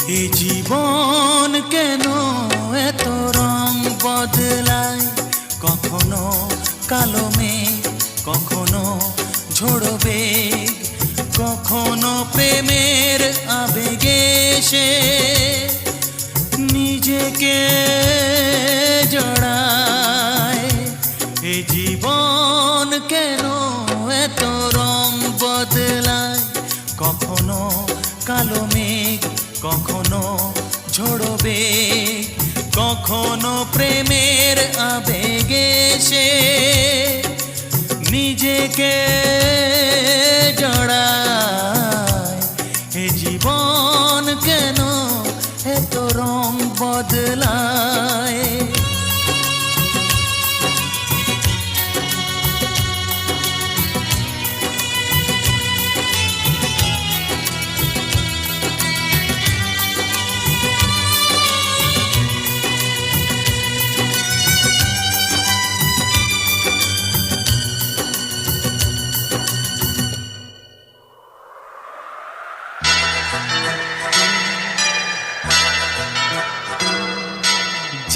এ জীবন কেন এত রং বদলায়, কখনো কালো মেঘ, কখনো ঝোড়ো বেগ, কখনো প্রেমের আবেগে সে নিজেকে জড়ায়। এ জীবন কেন এত রং বদলায়, কখনো কালো মেঘ, কখনো ঝোড়ো বেগ, কখনো প্রেমের আবেগে সে নিজেকে জড়ায়। এ জীবন কেন এত রং বদলায়।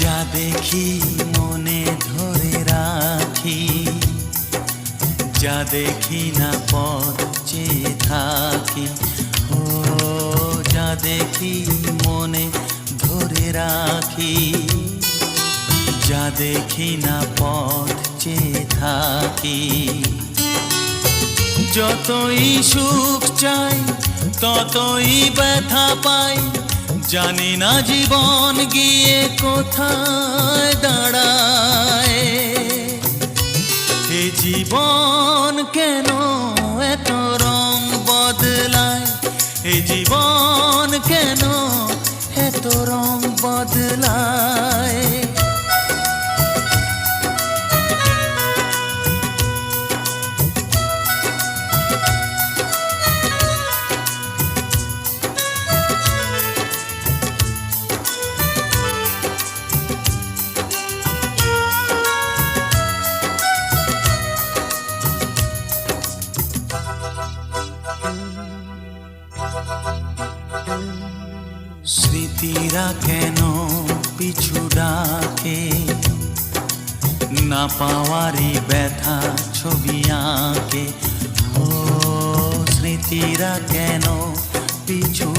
যা দেখি মনে ধরে রাখি, যা দেখি না পথ চেয়ে থাকি। ও যা দেখি মনে ধরে রাখি, যা দেখি না পথ চেয়ে থাকি। যতই সুখ চাই ততই ব্যথা পাই, জানি না জীবন গিয়ে কোথায় দাঁড়ায়। এ জীবন কেন এত রং বদলায়, এ জীবন কেন এত রং বদলায়। স্মৃতিরা কেন পিছু ডাকে, না পাওয়ারই ব্যথা ছবি আঁকে। ও স্মৃতিরা কেন পিছু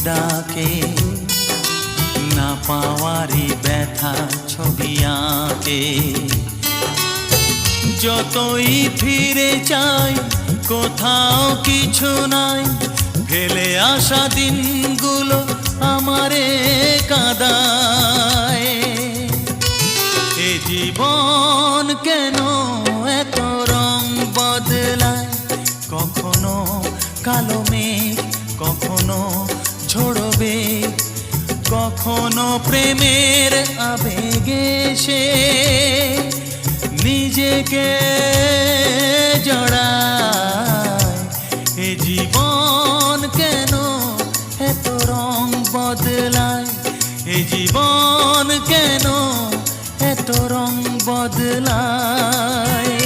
ডাকে, না পাওয়ারই ব্যথা ছবি আঁকে। যতই ফিরে চাই কোথাও কিছু নাই, ফেলে আসা দিনগুলো আমারে কাঁদায়। এ জীবন কেন এত রং বদলায়, কখনো কালো মেঘ, কখনো ঝোড়ো বেগ, কখনো প্রেমের আবেগে সে নিজেকে জড়ায়। এ জীবন কেন এত রং বদলায়, এ জীবন কেন এত রং বদলায়।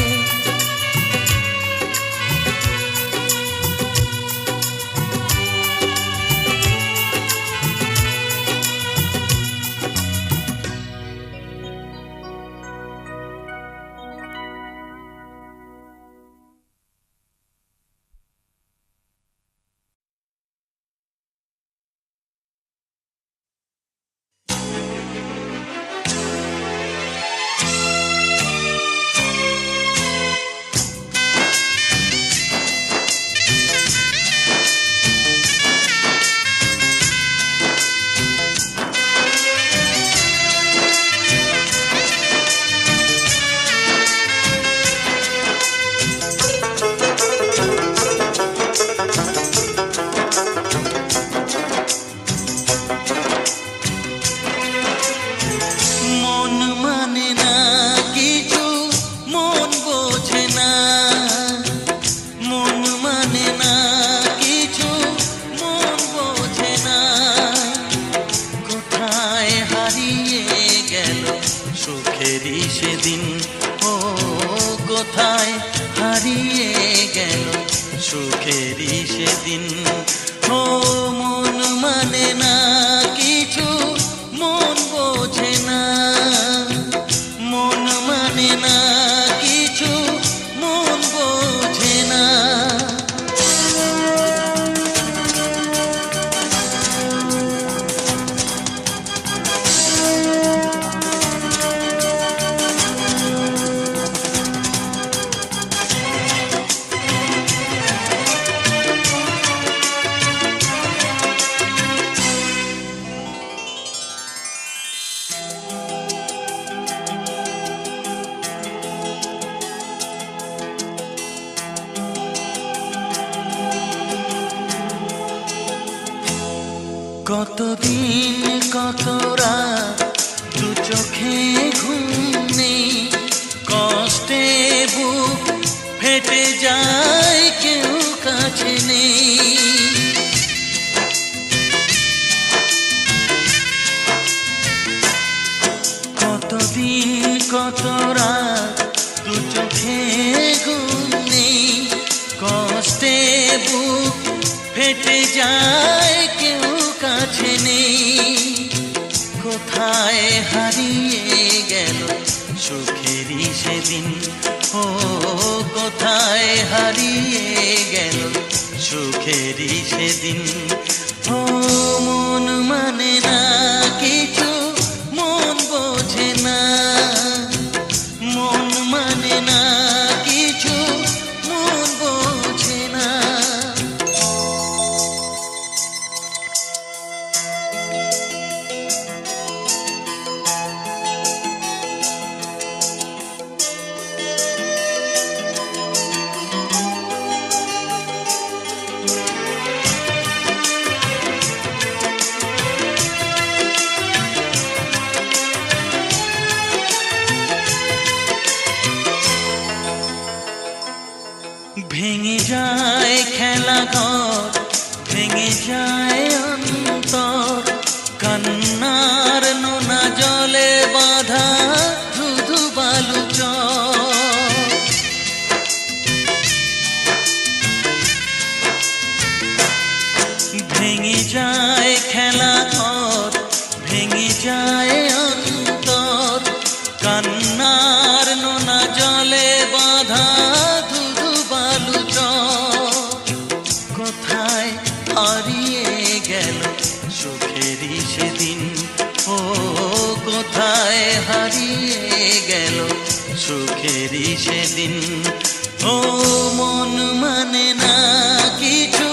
কোথায় হারিয়ে গেল সুখেরই সেদিন। ও মন মানে না কতদিন কত রাত দু চোখে ঘুম নেই, কষ্টে বুক ফেটে যায় কেউ কাছে নেই। কতদিন কত রাত দু চোখে ঘুম নেই, কষ্টে বুক ফেটে যায় কেউ কাছে নেই। কোথায় হারিয়ে গেল সুখেরই সেদিন, ও কোথায় হারিয়ে গেল সুখেরই সেদিন। ও মন মানে না কিছু, মন বোঝে না, মন মানে না কিছু, মন বোঝে না। ভেঙে যায় খেলা ঘর, ভেঙে যায় অন্তর, কান্নার নোনা জলে বাঁধা ধুধু বালু চর। ভেঙে যায় খেলা ঘর, ভেঙে যায় অন্তর, কান্নার নোনা জলে বাঁধা কোথায় হারিয়ে গেল সুখেরই সেদিন, ও কোথায় হারিয়ে গেল সুখেরই সেদিন। ও মন মানে না কিছু,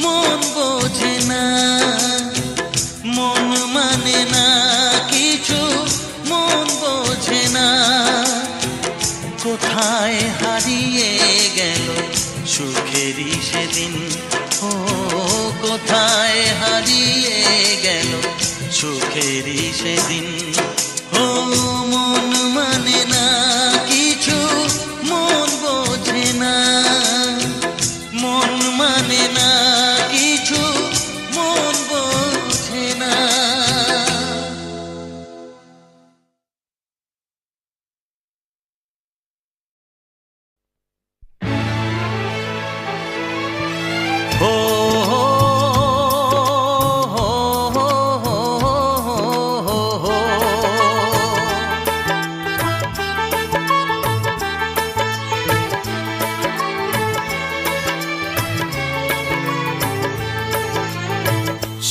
মন বোঝে না, মন মানে না কিছু, মন বোঝে না। কোথায় হারিয়ে গেল সুখেরই সেদিন, ও কোথায় হারিয়ে গেল সুখেরই সেদিন। ও মন মানে না কিছু, মন বোঝে না, মন মানে না কিছু, মন বোঝে না।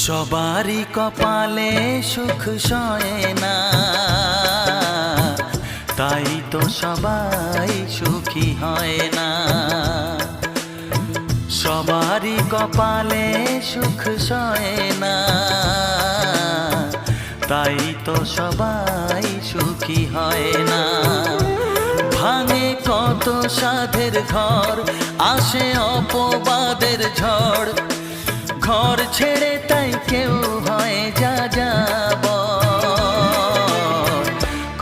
সবারই কপালে সুখ সয় না, তাই তো সবাই সুখী হয় না। সবারই কপালে সুখ সয় না, তাই তো সবাই সুখী হয় না। ভাঙে কত সাধের ঘর, আসে অপবাদের ঝড়, ঘর ছেড়ে তাই কেউ হয় যা যাবার।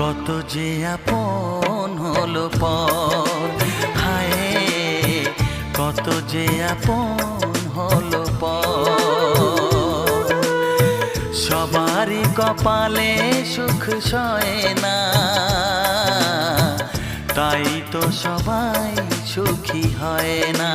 কত যে আপন হলো পর, হায় কত যে আপন হলো পর। সবারই কপালে সুখ সয় না, তাই তো সবাই সুখী হয় না।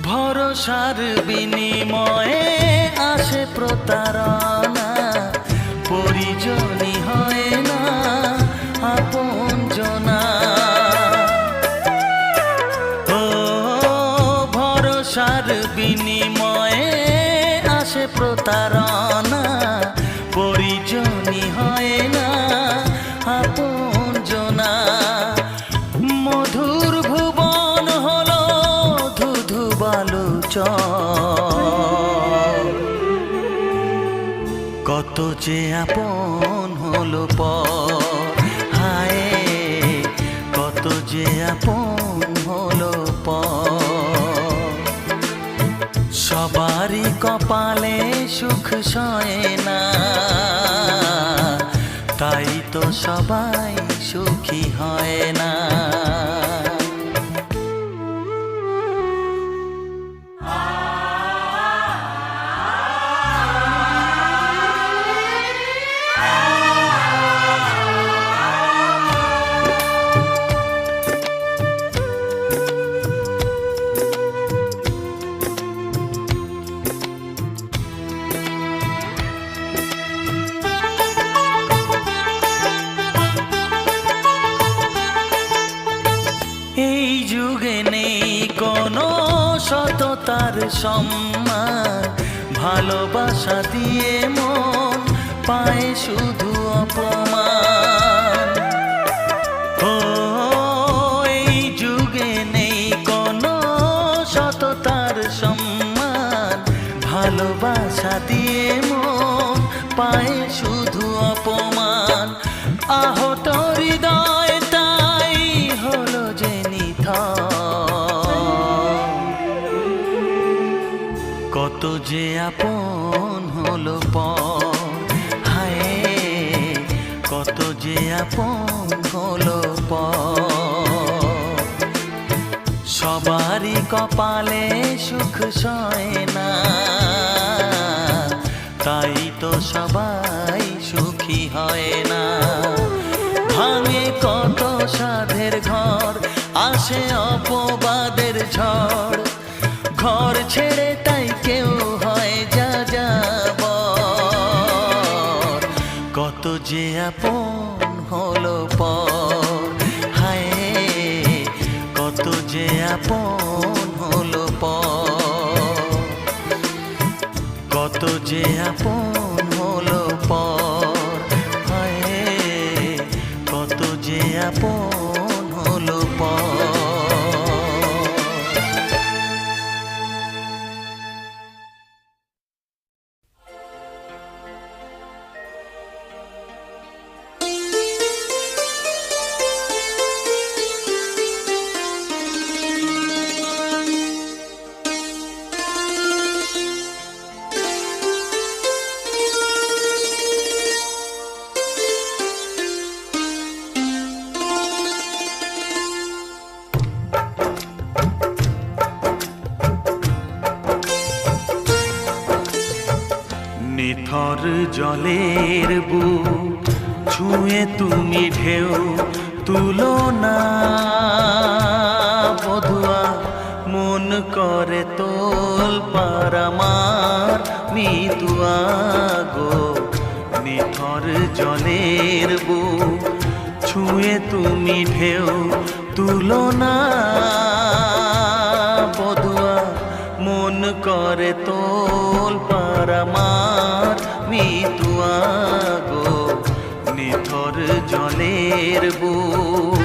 ভরসার বিনিময়ে আসে প্রতারণা, পরিজনই হয় না আপনজনা। ও ভরসার বিনিময়ে আসে আসে প্রতারণা, পরিজনই হয় না আপনজনা। মধুর ভুবন হলো ধুধু বালুচর, কত যে আপন হলো পর, হায় কত যে আপন হলো পর। সবারই কপালে সুখ সয় না, তাই তো সবাই সুখী হয় না। এই যুগে নেই কোনো সততার সম্মান, ভালোবাসা দিয়ে মন পায় শুধু অপমান। ও এই যুগে নেই কোনো সততার সম্মান, ভালোবাসা দিয়ে মন পায় শুধু অপমান। আহত হৃদয় তাই হলো যে কত যে আপন হলো পর, হায় কত যে আপন হলো পর। সবারই কপালে সুখ সয় না, তাই তো সবাই সুখী হয় না। ভাঙে কত সাধের ঘর, আসে অপবাদের ঝড়, ঘর ছেড়ে তাই কেউ হয় যা যাবর। কত যে আপন হলো পর, হায় কত যে আপন হলো পর। কত যে আপন হলো পর, হায় কত যে আপন হলো পর। নিথর জলের বুক ছুঁয়ে তুমি ঢেউ তুলো না বধুয়া, মন করে তোল পার আমার মিতুয়া গো। নিথর জলের বুক ছুঁয়ে তুমি ঢেউ তুলো না বধুয়া, মন করে তোল পার আমার মিতুয়া গো। নিথর জলের বুক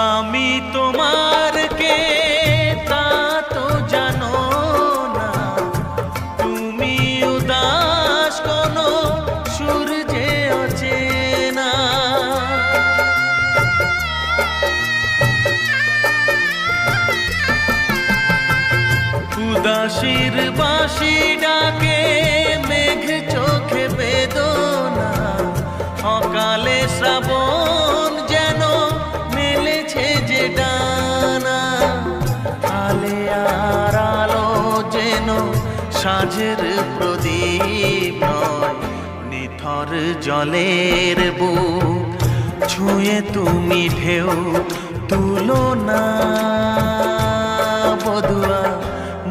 আমি তোমার কে তা তো জানো না, তুমি উদাস কোনো সূর্যে অচেনা। উদাসীর বাঁশি ডাকে মেঘ চোখে বেদনা, অকালে শ্রাবণ যেন মেলেছে যে ডানা। আলে আর আলো যেন সাঁঝের প্রদীপ নয়, নিথর জলের বুক ছুঁয়ে তুমি ঢেউ তুলো না বধুয়া,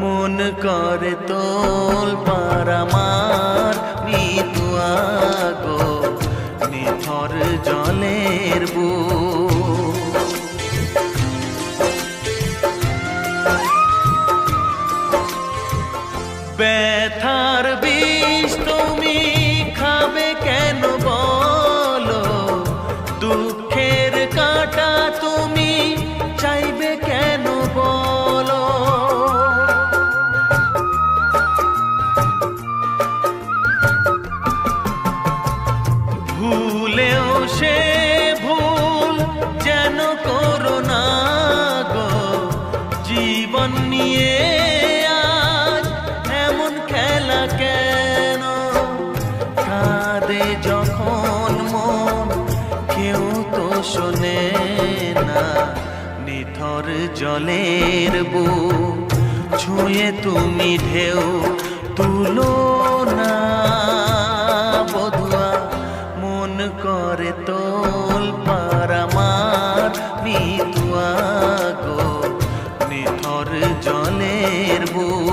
মন করে তোল পার আমার মিতুয়া গো, নিথর জলের বুক। ব্যথার বিষ তুমি খাবে কেন বলো, দুঃখের কাঁটা তুমি চাইবে কেন বলো, ভুলেও সে ভুল যেন করো না গো, জীবন নিয়ে আজ এমন খেলা কেন, কাঁদে যখন মন কেউ তো শোনে না, নিথর জলের বুক ছুঁয়ে তুমি ঢেউ তুলো না বধুয়া, মন করে তোল পার আমার মিতুয়া গো, নিথর জলের বুক।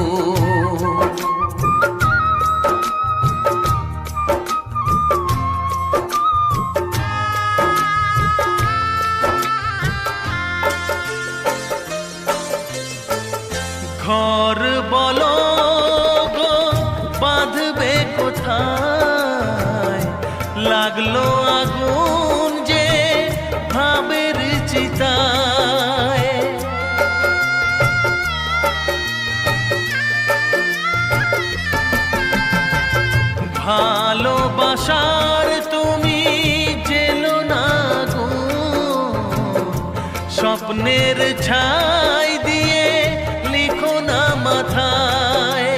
ঘর বলো গো বাঁধবে কোথায়, লাগলো আগুন যে ভাবের চিতায়, ভালোবাসার তুমি জেলো না গো, স্বপ্নের ছাই দিয়ে লিখো না মাথায়,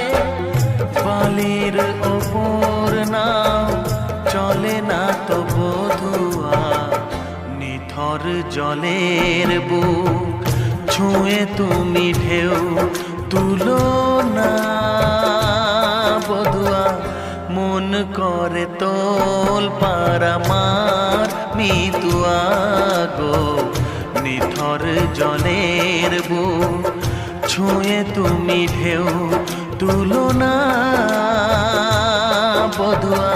বালির ওপর নাও চলে না তো বধুয়া, নিথর জলের বুক ছুঁয়ে তুমি ঢেউ তুলো না বধুয়া, মন করে তোল পার আমার মিতুয়া গো, নিথর জলের বুক ছুঁয়ে তুমি ঢেউ তুলো না বধুয়া,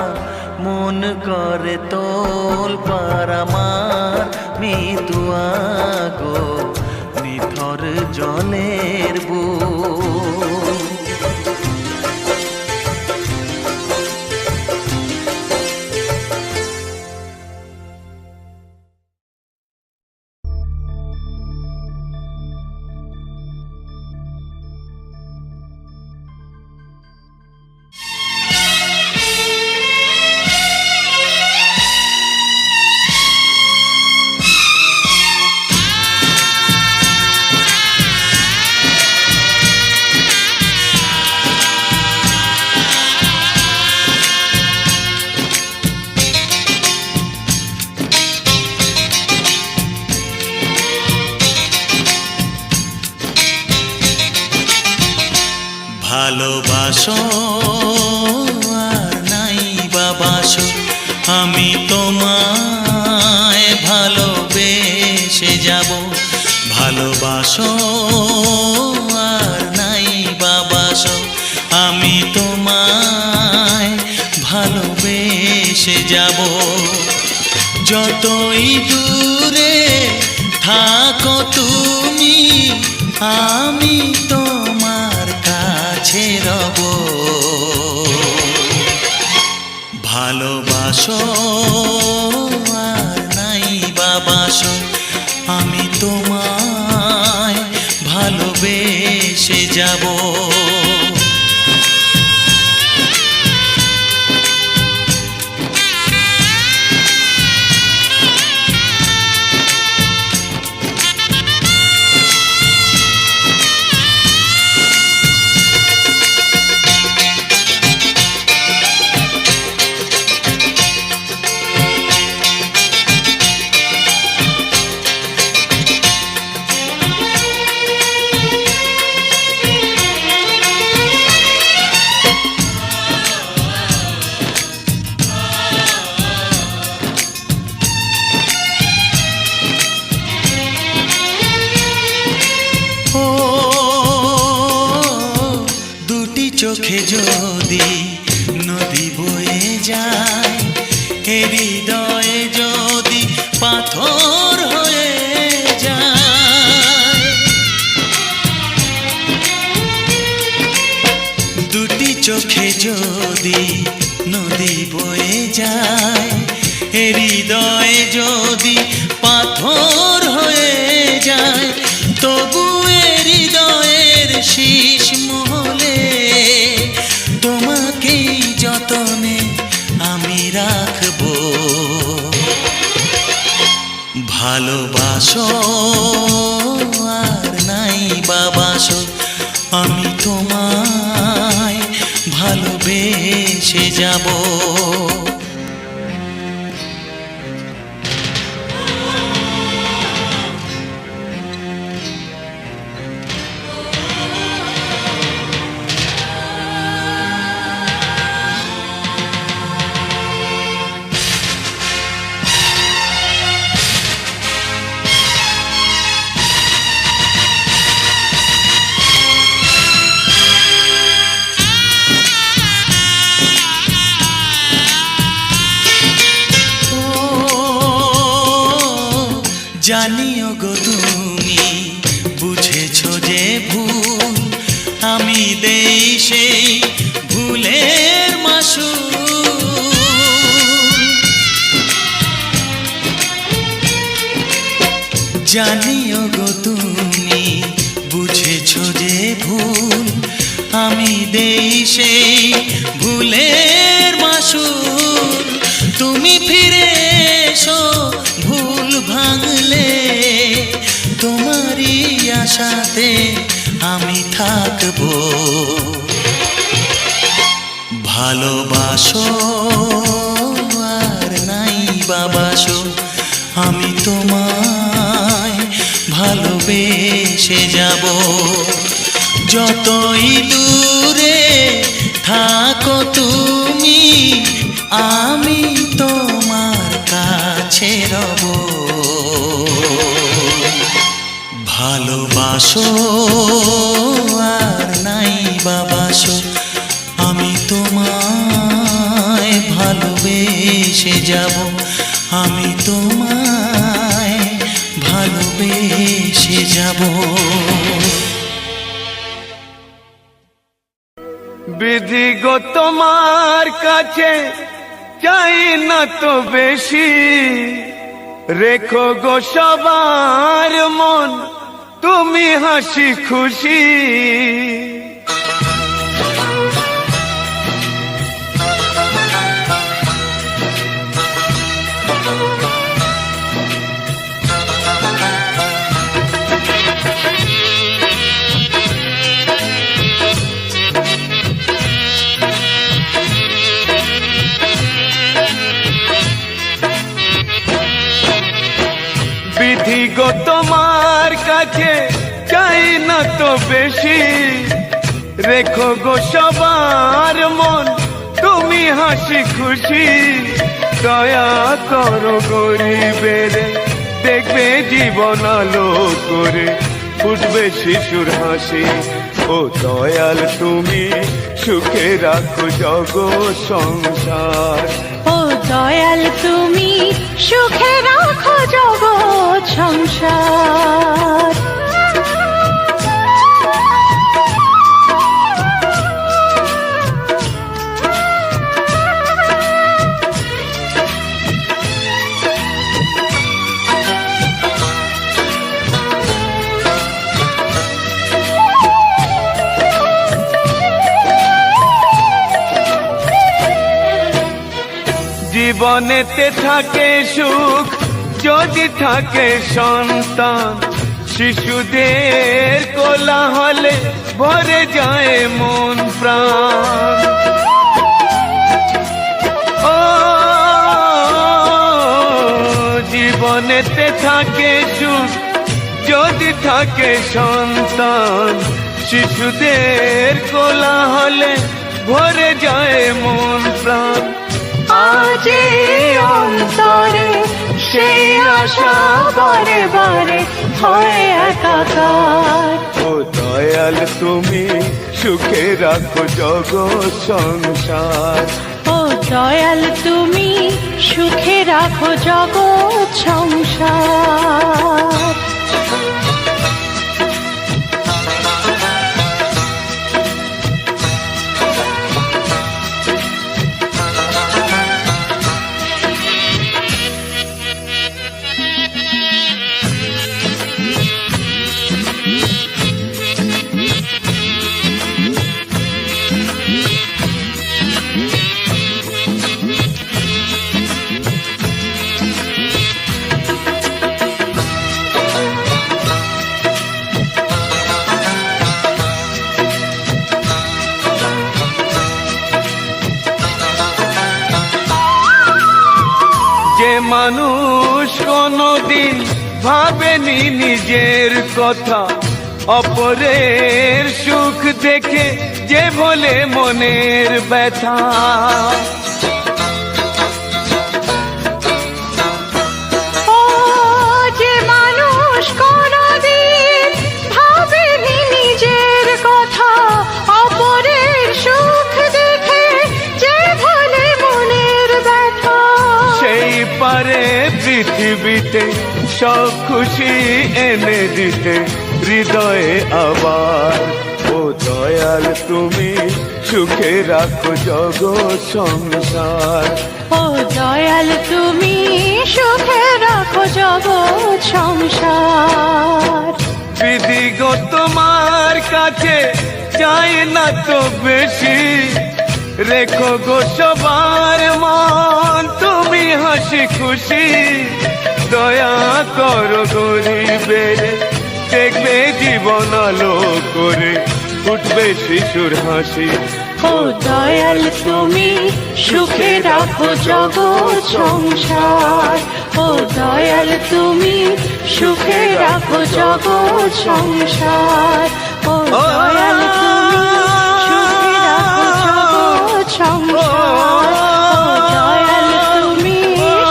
মন করে তোল পার আমার মিতুয়া গো, নিথর জলের বুক। ভালোবাসো আর নাই বাবাসো, আমি তোমায় ভালোবেসে যাব, ভালোবাসো আর নাই বাবাসো, আমি তোমায় ভালোবেসে যাব, যতই দূরে থাকো তুমি আমি তোমার কাছে রব, ভালোবাসো আর নাই বাবাসো, আমি তোমায় ভালোবেসে যাব। যায়, হৃদয়ে যদি পাথর হয়ে যায়। দুটি চোখে যদি নদী বয়ে যায়, হৃদয়ে যদি পাথর হয়ে যায়, তবু হৃদয়ের শীষ মহলে তোমাকেই যতনে আমি রাখবো। ভালোবাসো আর নাই বাবাসো, আমি তোমায় ভালোবেসে যাব। জানিও গো তুমি বুঝেছো যে ভুল, আমি দেই সেই ভুলের মাসুল। জানিও গো তুমি বুঝেছো যে ভুল, আমি দেই সেই ভুলের মাসুল। তুমি ফিরে এসো ভুল ভাঙলে, তোমারই আশাতে আমি থাকবো। ভালোবাসো আর নাই বাবাসো, আমি তোমায় ভালোবেসে যাব। যতই দূরে থাকো তুমি, আমি তোমার কাছে রব। ভালোবাসো আর নাই বাবাসো, আমি তোমায় ভালোবেসে যাব। আমি তোমায় ভালোবেসে যাব। বিধি গো তোমার কাছে চাই না তো বেশি, রেখো গো সবার মন তুমি হাসি খুশি। বিধি গো তোমার কাছে চাই না তো বেশি, রেখো গো সবার মন তুমি হাসি খুশি। দয়া করো গরিবের, দেখবে জীবন আলো করে ফুটবে শিশুর হাসি। ও দয়াল তুমি সুখে রাখো জগৎ সংসার। ও দয়াল তুমি সুখে রাখো জগৎ সংসার। জীবনেতে থাকে সুখ যদি থাকে সন্তান, শিশুদের কোলাহলে ভরে যায় মন প্রাণ। ও জীবনেতে থাকে সুখ যদি থাকে সন্তান, শিশুদের কোলাহলে ভরে যায় মন প্রাণ। আজ অন্তরে সেই আশা বারে বারে হয় একাকার। ও দয়াল তুমি সুখে রাখো জগৎ সংসার। ও দয়াল তুমি সুখে রাখো জগৎ সংসার। যে মানুষ কোনদিন ভাবেনি নিজের কথা, অপরের সুখ দেখে যে বলে মনের ব্যথা। ও যে মানুষ কোনদিন ভাবেনি নিজের কথা, অপরের সুখ দেখে যে বলে মনের ব্যথা, সেই পারে পৃথিবীতে সব খুশি এনে দিতে হৃদয়ে আবার। ও দয়াল তুমি সুখে রাখো জগৎ সংসার। ও দয়াল তুমি সুখে রাখো জগৎ সংসার। বিধিগো তোমার কাছে চাই না তো বেশি, রেখো গো সবার মন তুমি হাসি খুশি। দয়া করো গরিবের, দেখবে জীবন আলো করে উঠবে শিশুর হাসি। ও দয়াল তুমি সুখে রাখো জগৎ সংসার। ও দয়াল তুমি সুখে রাখো জগৎ সংসার। ও দয়াল তুমি সুখে রাখো জগৎ সংসার। ও দয়াল তুমি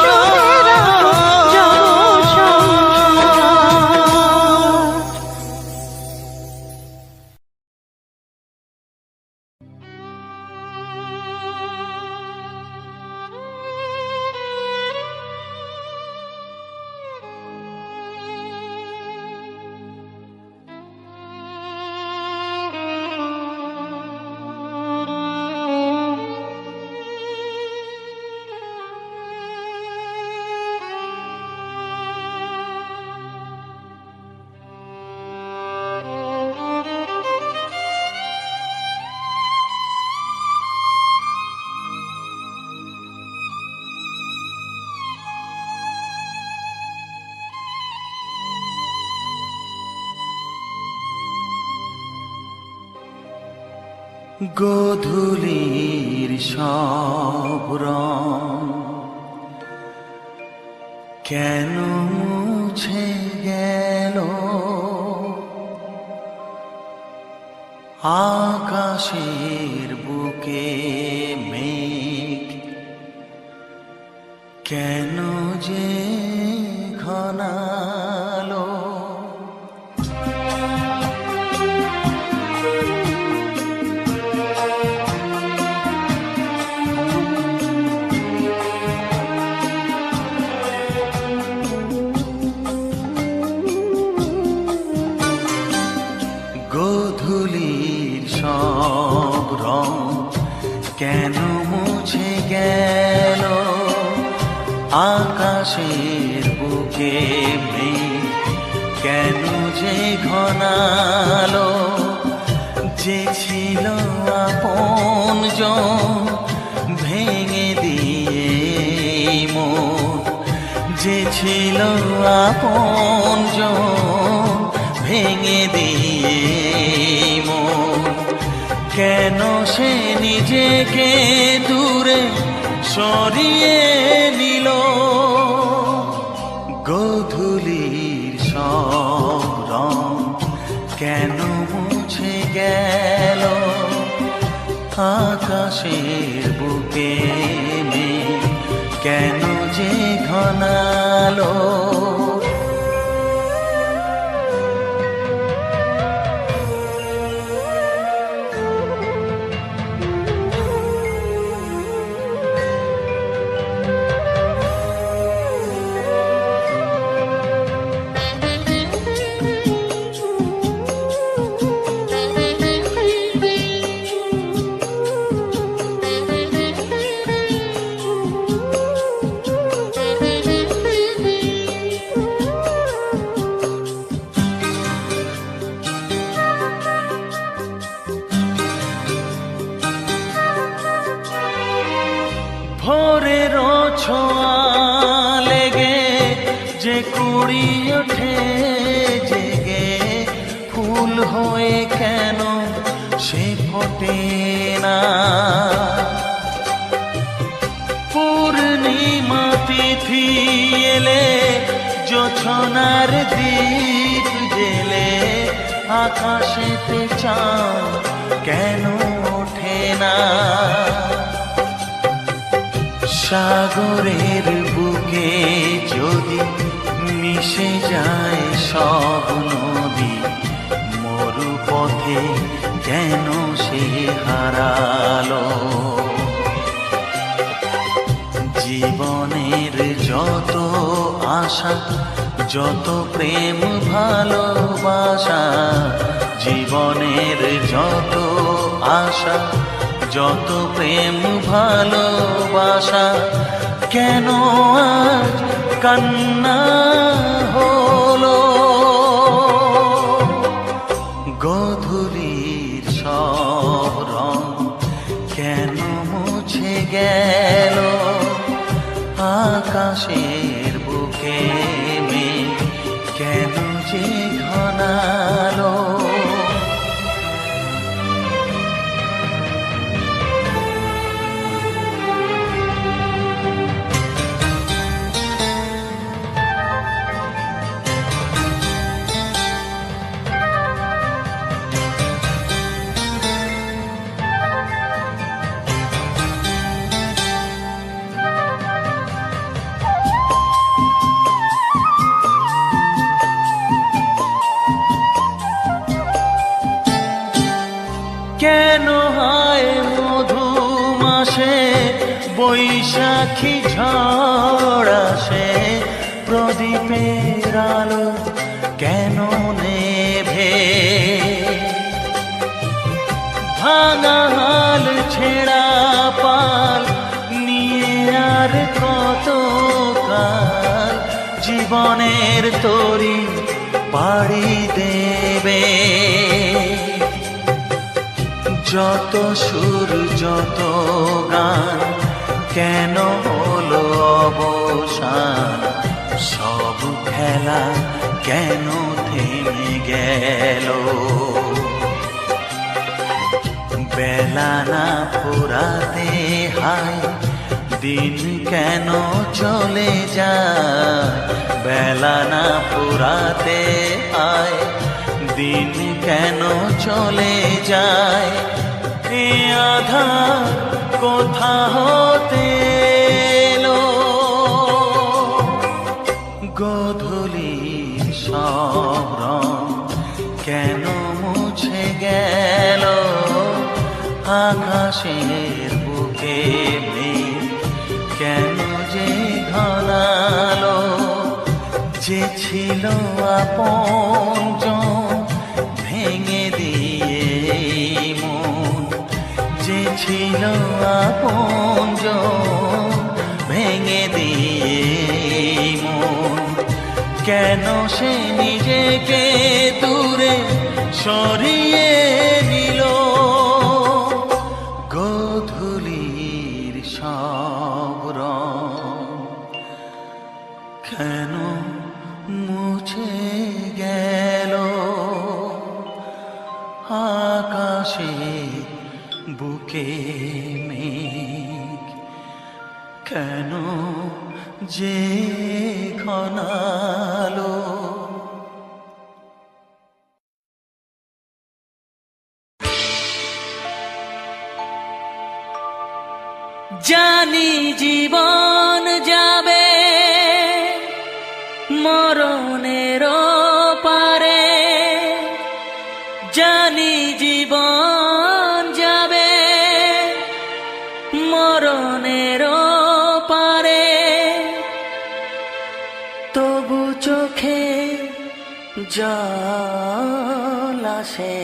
সুখে রাখো জগৎ সংসার। গোধূলির সব রং কেন মুছে গেল, আকাশের বুকে মেঘ কেন যে ঘনালো। গোধূলির সব রং কেন মুছে গেল, আকাশের বুকে মেঘ কেন যে ঘনালো। যে ছিল আপনজন ভেঙে দিয়ে মন, যে ছিল আপনজন ভেঙে দিয়ে মন, কেন সে নিজেকে দূরে সরিয়ে নিল। গোধূলির সব রং কেন মুছে গেল, আকাশের বুকে মেঘ কেন যে ঘনালো। মনেরও ছোঁয়া লেগে যে কুড়ি ওঠে জেগে, ফুল হয়ে কেন সে ফোটে না? পূর্ণিমা তিথি এলে জোছনার দীপ জেলে, আকাশেতে চাঁদ কেন ওঠে না? সাগরের বুকে যদি মিশে যায় সব নদী, মরু পথে কেন সে হারালো? জীবনের যত আশা, যত প্রেম ভালোবাসা, জীবনের যত আশা, যত প্রেম ভালোবাসা, কেন আজ কান্না হলো? গোধূলির সব রং কেন মুছে গেল? আকাশের বুকে মেঘ কেন যে ঘনালো? কেন হয় মধু মাসে বৈশাখী ঝড় আসে, প্রদীপের আলো কেন নেভে? ভাঙা হাল ছেঁড়া পাল নিয়ে আর কত কাল জীবনের তরি পাড়ি দেবে? যত সুর যত গান কেন হলো অবসান? সব খেলা কেন থেমে গেল? বেলা না ফুরাতে হায় দিন কেন চলে যায়? বেলা না ফুরাতে হায় দিন কেন চলে যায়? এ আধার কোথা হতে এলো? গোধূলির সব রং কেন মুছে গেল? আকাশের বুকে মেঘ কেন যে ঘনালো? যে ছিল আপনজন ভেঙে দিয়ে মন, যে ছিল আপনজন ভেঙে দিয়ে মন, কেন সে নিজেকে দূরে সরিয়ে নিল? গোধূলির সব রং কেন মুছে গেল? আকাশে বুকে মেঘ কেন যে ঘনালো? জানি জীবন যাবে মরণের পারে, জানি জীবন যাবে মরণের পারে, তবু চোখে জল আসে।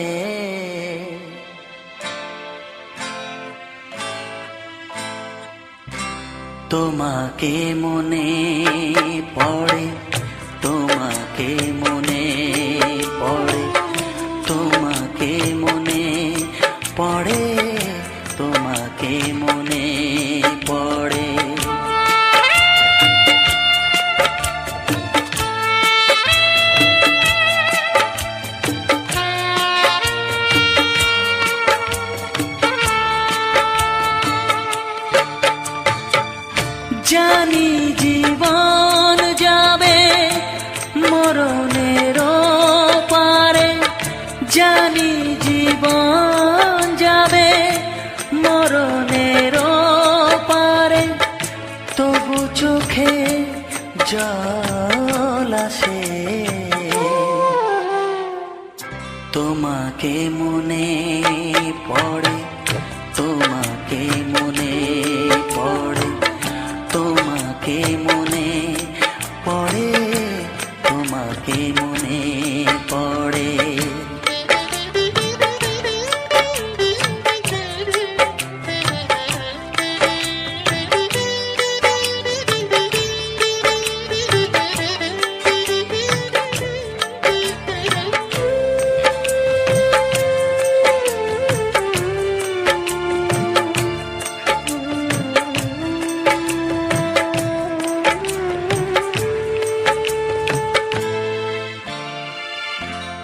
তোমাকে মনে পড়ে, তোমাকে মনে পড়ে, তোমাকে মনে পড়ে, তোমাকে মনে পড়ে। জানি জীবন যাবে মরণের পারে, জানি জীবন যাবে মরণের পারে, তবু চোখে জল আসে তোমাকে মনে পড়ে, তোমাকে মনে পড়ে, তোমাকে মনে পড়ে, তোমাকে মনে পড়ে।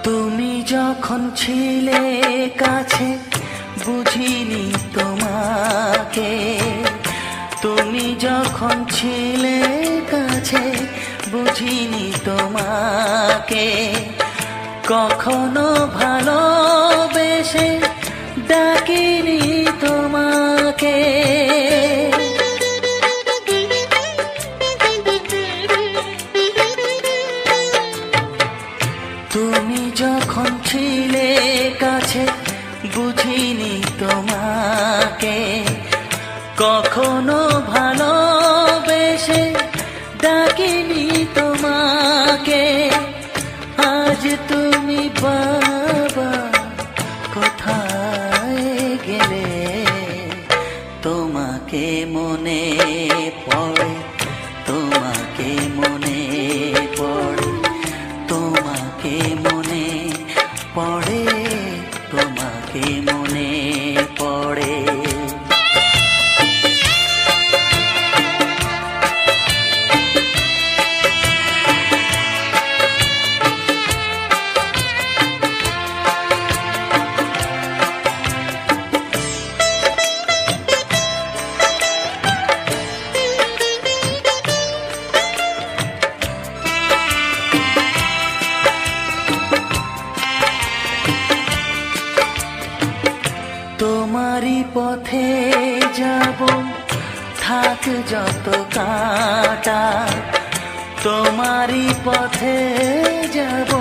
তুমি যখন ছিলে কাছে বুঝিনি তোমাকে, তুমি যখন ছিলে কাছে বুঝিনি তোমাকে, কখনো ভালোবেসে ডাকিনি তোমাকে। তুমি যখন ছিলে কাছে বুঝিনি তোমাকে, কখনো ভালোবেসে ডাকিনি তোমাকে। আজ তুমি বাবা কোথায় গেলে, তোমাকে মনে পড়ে, তোমাকে মনে পড়ে, তোমাকে মনে পড়ে, তোমাকে মনে পড়ে। তোমারই পথে যাব থাক যত কাঁটা, তোমারই পথে যাব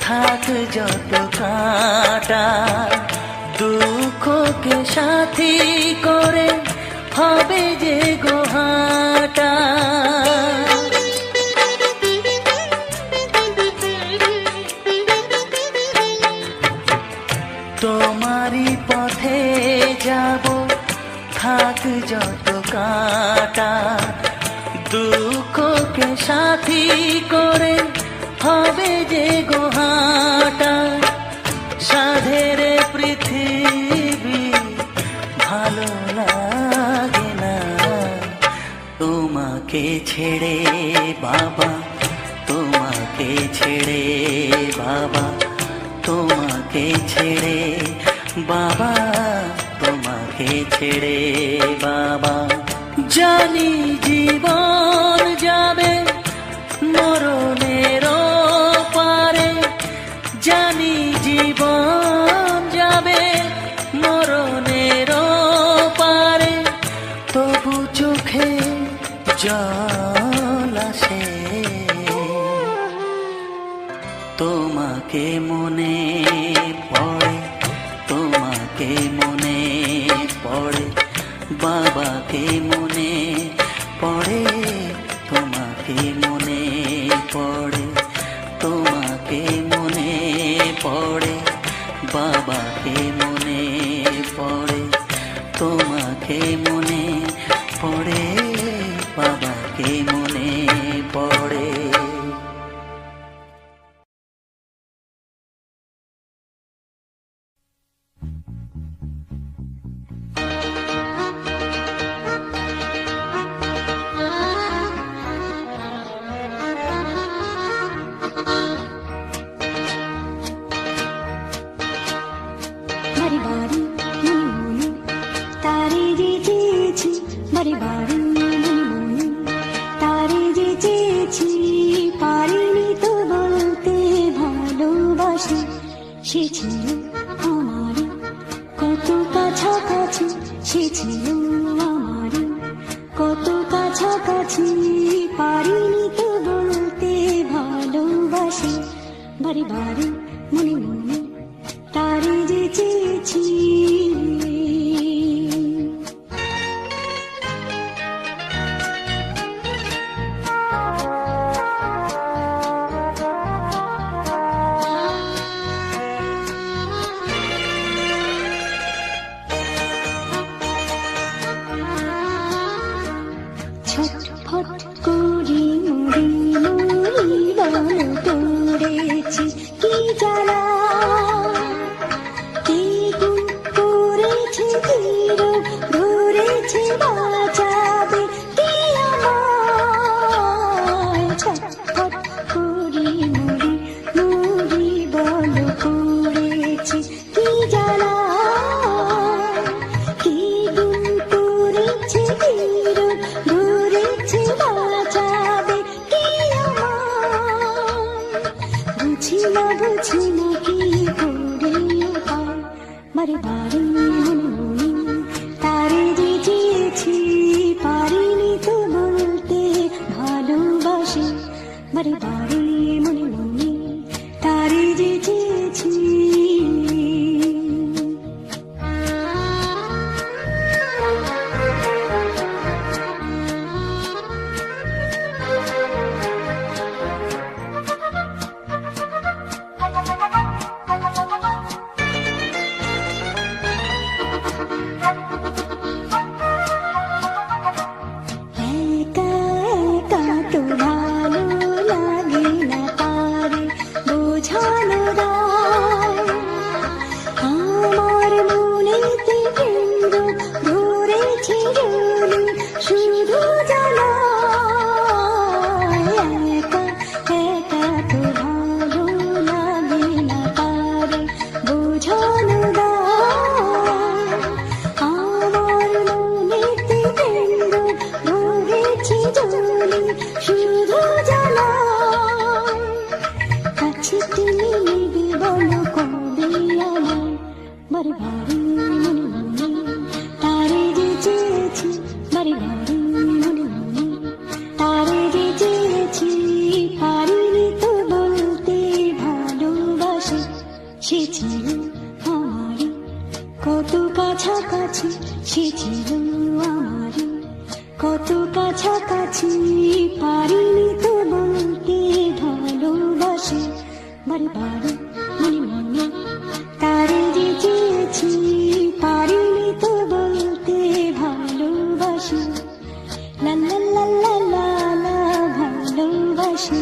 থাক যত কাঁটা, দুঃখকে সাথী করে হবে যে গোহাটা। তোমারই পথে যাব থাক যত কাঁটা, দুঃখকে সাথী করে হবে যে গোহাটা। সাধের পৃথিবী ভালো লাগে না তোমাকে ছেড়ে বাবা, তোমাকে ছেড়ে বাবা, তোমাকে ছেড়ে বাবা, তোমাকে ছেড়ে বাবা। জানি জীবন যাবে মরণের পারে, জানি জীবন যাবে মরণের পারে, তবু চোখে জল আসে তোমাকে মনে পড়ে, তোমাকে মনে পড়ে, বাবাকে মনে পড়ে, তোমাকে মনে পড়ে, তোমাকে মনে পড়ে, বাবাকে মনে পড়ে, তোমাকে মনে পড়ে, বাবাকে মনে পড়ে। ছিল আমার কত কাছাকাছি, সে ছিল আমার কত কাছাকাছি, পারিনি তো বলতে ভালোবাসি, বারে বারে মনে মনে তারে যে চেয়েছি। ছটফট করি মরি মরি বল করেছি কি জ্বালা, কে গুম করেছে ধীর ধরেছে বাঁচাবে কে আমায়। ছটফট করি মরি মরি বল করেছি কি জ্বালা, কে গুম করেছে ধীর ধরেছে বাঁচাবে কে আমায়। বুঝি না কি করে উপায়, বারে বারে মনে মনে তারে যে চেয়েছি, পারিনি তো বলতে ভালোবাসি, বারে বারে মনে মনে তারে যে চেয়েছি। একা একা তো ভালো লাগে না তারে বোঝানো দায়, আমার মনেতে কেন্দ্র ধরেছে জলি শুধু জ্বালায়। একা একা তো ভালো লাগে না তারে বোঝানো দায়, আমার মনেতে কেন্দ্র ধরেছে জলি শুধু জ্বালায়। কাছে তুমি নেবে বলো কবে আমায়, বারে বারে মনে মনে তারে যে চেয়েছি, বারে বারে মনে মনে তারে যে চেয়েছি, পারিনি তো বলতে ভালোবাসি, সে ছিল আমার কত কাছাকাছি, সে ছিল আমার কত কাছাকাছি, পারিনি তো বলতে ভালোবাসি, বারে বারে মনে মনে তারে যে চেয়েছি, পারিনি তো বলতে ভালোবাসি, লা লা লা লা লা লা ভালোবাসি।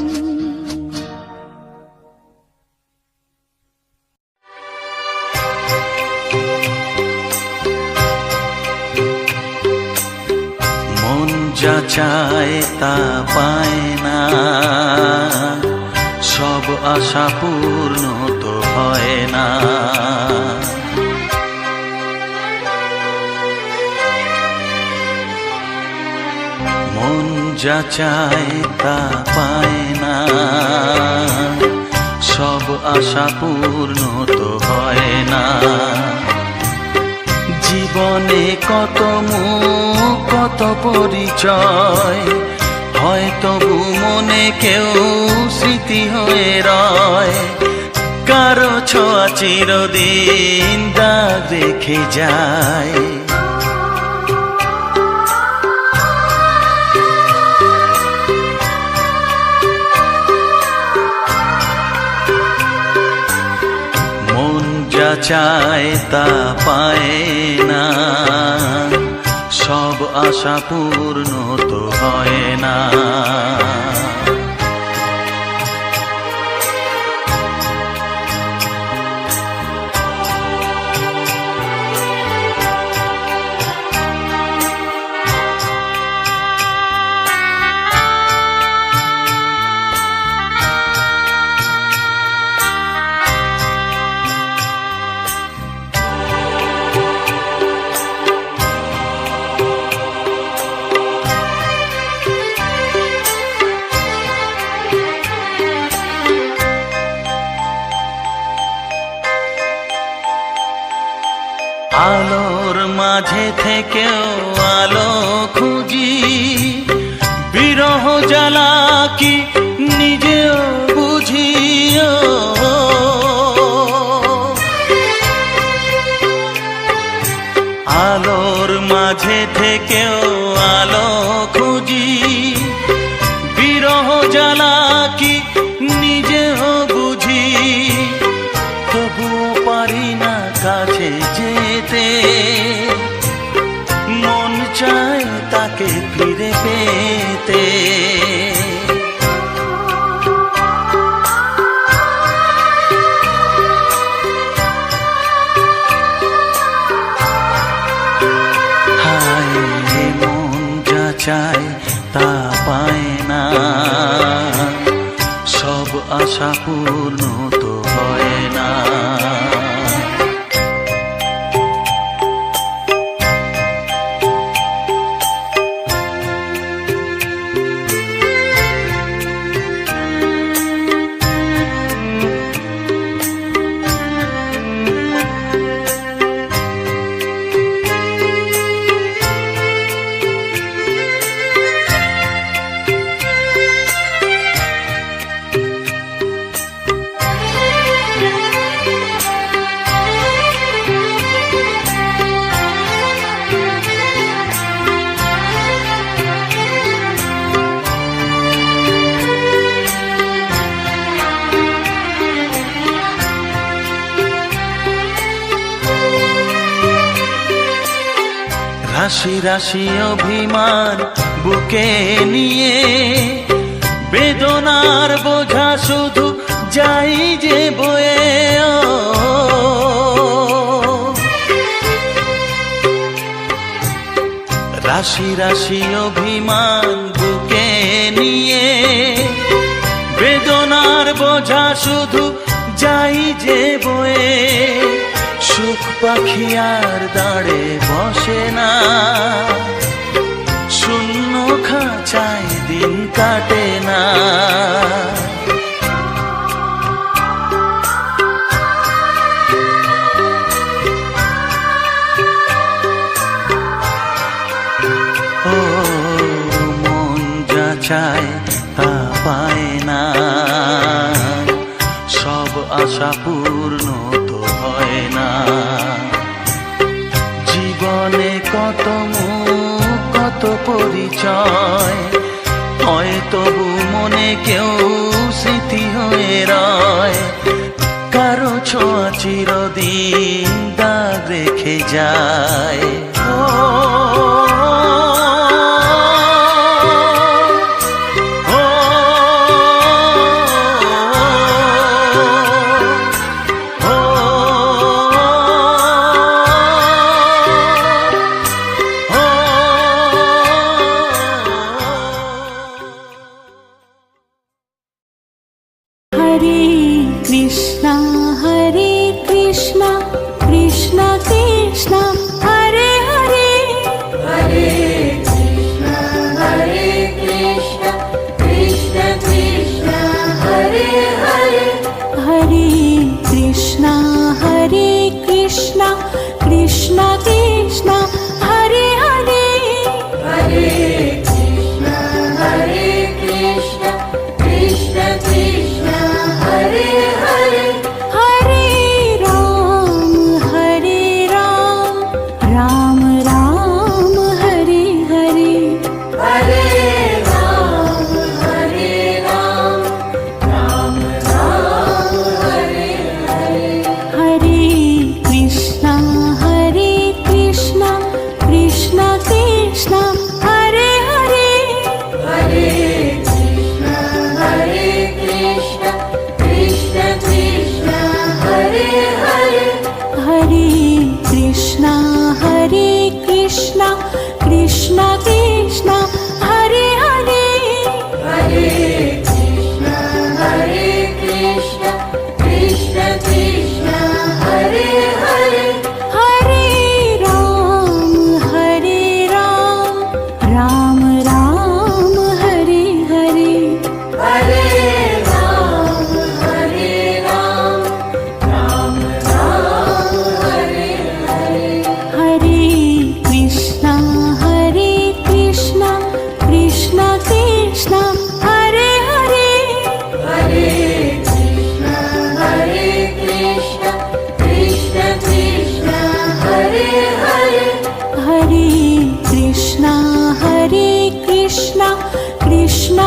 মন যা চায় তা পায় না, সব আশা পূর্ণ তো হয় না। মন যা চায় তা পায় না, সব আশা পূর্ণ তো হয় না। জীবনে কত মুখ কত পরিচয়, হয় তবু মনে কেউ স্মৃতি হয়ে রয়, কারো ছোঁয়া চিরদিন দাগ রেখে যায়। মন যা চায় তা পায় না, সব আশা পূর্ণ তো হয় না। থেকেও আলো খুঁজি, বিরহ জ্বালা কি নিজেও বুঝি। আলোর মাঝে থেকেও আলো খুঁজি, বিরহ জ্বালা কি নিজেও বুঝি। তবুও পারি না কাছে যেতে, মন চায় তাকে ফিরে পেতে। হায় মন যা চায় তা পায় না, সব আশা পূর্ণ তো হয় না। রাশি রাশি অভিমান বুকে নিয়ে, বেদনার বোঝা শুধু যাই যে বয়ে। রাশি রাশি অভিমান বুকে নিয়ে, বেদনার বোঝা শুধু যাই যে বয়ে। সুখ পাখি আর দাঁড়ে বসে না, শূন্য খাঁচায় দিন কাটে না। ও মন যা চায় তা পায় না, সব আশা পূর্ণ তো হয় না। জীবনে কত মুখ কত পরিচয়, হয় তবু মনে কেউ স্মৃতি হয়ে রয়। কারো ছোঁয়া চিরদিন দাগ রেখে যায়। Hare Krishna, Krishna Krishna, Hare Hare, Krishna Hare Hare Hare Krishna Krishna Krishna Hare Hare Hare Krishna Krishna Krishna